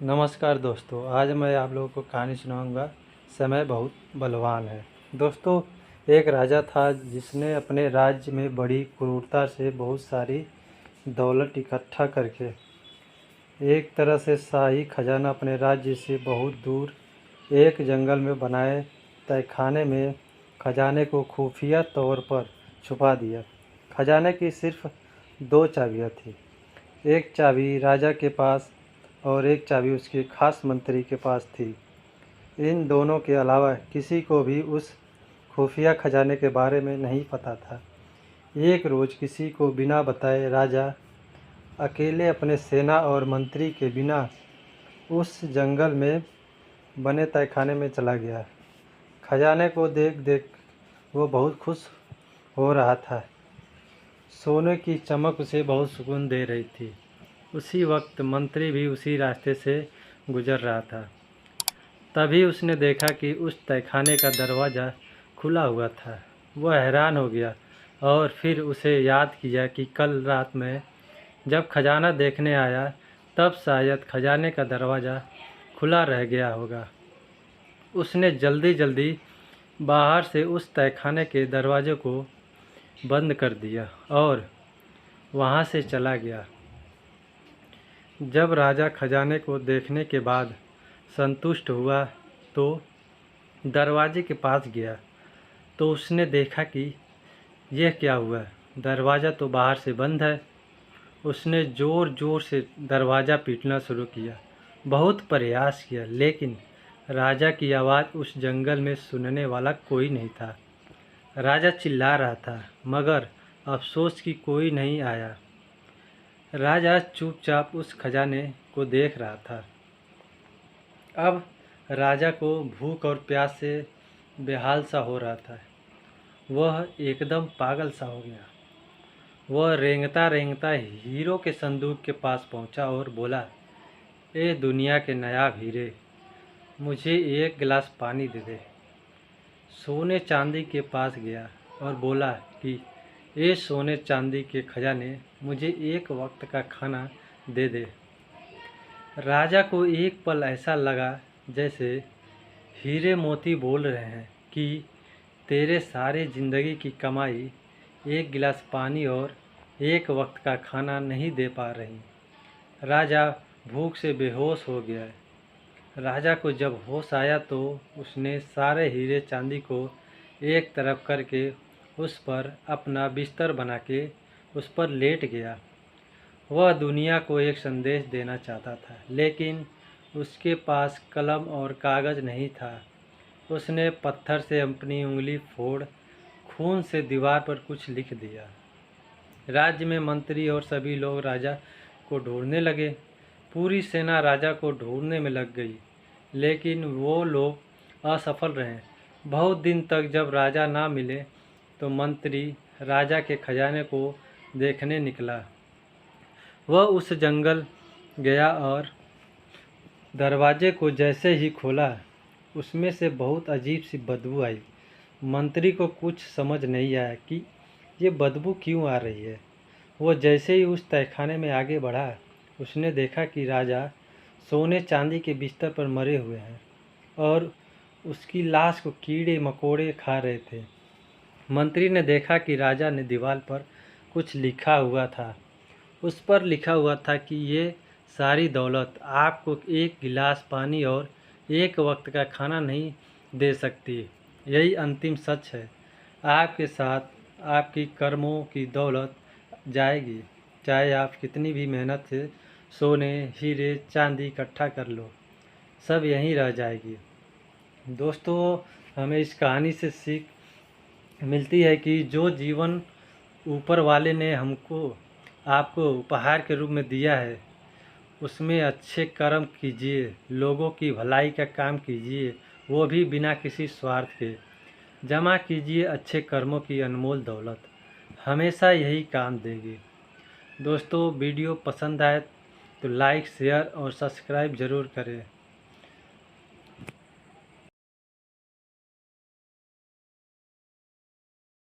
नमस्कार दोस्तों, आज मैं आप लोगों को कहानी सुनाऊंगा। समय बहुत बलवान है। दोस्तों, एक राजा था जिसने अपने राज्य में बड़ी क्रूरता से बहुत सारी दौलत इकट्ठा करके एक तरह से शाही खजाना अपने राज्य से बहुत दूर एक जंगल में बनाए तहखाने में खजाने को खुफिया तौर पर छुपा दिया। खजाने की सिर्फ दो चाबियां थी। एक चाबी राजा के पास और एक चाबी उसके खास मंत्री के पास थी। इन दोनों के अलावा किसी को भी उस खुफिया खजाने के बारे में नहीं पता था। एक रोज़ किसी को बिना बताए राजा अकेले अपने सेना और मंत्री के बिना उस जंगल में बने तहखाने में चला गया। खजाने को देख देख वो बहुत खुश हो रहा था। सोने की चमक उसे बहुत सुकून दे रही थी। उसी वक्त मंत्री भी उसी रास्ते से गुजर रहा था। तभी उसने देखा कि उस तहखाने का दरवाज़ा खुला हुआ था। वह हैरान हो गया और फिर उसे याद किया कि कल रात में जब खजाना देखने आया तब शायद खजाने का दरवाज़ा खुला रह गया होगा। उसने जल्दी जल्दी बाहर से उस तहखाने के दरवाजे को बंद कर दिया और वहाँ से चला गया। जब राजा खजाने को देखने के बाद संतुष्ट हुआ तो दरवाजे के पास गया तो उसने देखा कि यह क्या हुआ, दरवाज़ा तो बाहर से बंद है। उसने ज़ोर ज़ोर से दरवाज़ा पीटना शुरू किया। बहुत प्रयास किया लेकिन राजा की आवाज़ उस जंगल में सुनने वाला कोई नहीं था। राजा चिल्ला रहा था मगर अफसोस कि कोई नहीं आया। राजा चुपचाप उस खजाने को देख रहा था। अब राजा को भूख और प्यास से बेहाल सा हो रहा था। वह एकदम पागल सा हो गया। वह रेंगता रेंगता हीरो के संदूक के पास पहुंचा और बोला, ए दुनिया के नायाब हीरे, मुझे एक गिलास पानी दे दे। सोने चांदी के पास गया और बोला कि ए सोने चांदी के खजाने, मुझे एक वक्त का खाना दे दे। राजा को एक पल ऐसा लगा जैसे हीरे मोती बोल रहे हैं कि तेरे सारे ज़िंदगी की कमाई एक गिलास पानी और एक वक्त का खाना नहीं दे पा रही। राजा भूख से बेहोश हो गया। राजा को जब होश आया तो उसने सारे हीरे चांदी को एक तरफ करके उस पर अपना बिस्तर बना के उस पर लेट गया। वह दुनिया को एक संदेश देना चाहता था लेकिन उसके पास कलम और कागज़ नहीं था। उसने पत्थर से अपनी उंगली फोड़ खून से दीवार पर कुछ लिख दिया। राज्य में मंत्री और सभी लोग राजा को ढूंढने लगे। पूरी सेना राजा को ढूंढने में लग गई लेकिन वो लोग असफल रहे। बहुत दिन तक जब राजा ना मिले तो मंत्री राजा के खजाने को देखने निकला। वह उस जंगल गया और दरवाजे को जैसे ही खोला उसमें से बहुत अजीब सी बदबू आई। मंत्री को कुछ समझ नहीं आया कि ये बदबू क्यों आ रही है। वो जैसे ही उस तहखाने में आगे बढ़ा उसने देखा कि राजा सोने चांदी के बिस्तर पर मरे हुए हैं और उसकी लाश को कीड़े मकोड़े खा रहे थे। मंत्री ने देखा कि राजा ने दीवार पर कुछ लिखा हुआ था। उस पर लिखा हुआ था कि ये सारी दौलत आपको एक गिलास पानी और एक वक्त का खाना नहीं दे सकती। यही अंतिम सच है। आपके साथ आपकी कर्मों की दौलत जाएगी, चाहे आप कितनी भी मेहनत से सोने हीरे चांदी इकट्ठा कर लो, सब यहीं रह जाएगी। दोस्तों, हमें इस कहानी से सीख मिलती है कि जो जीवन ऊपर वाले ने हमको आपको उपहार के रूप में दिया है उसमें अच्छे कर्म कीजिए, लोगों की भलाई का काम कीजिए, वो भी बिना किसी स्वार्थ के। जमा कीजिए अच्छे कर्मों की अनमोल दौलत, हमेशा यही काम देगी। दोस्तों, वीडियो पसंद आए तो लाइक शेयर और सब्सक्राइब ज़रूर करें।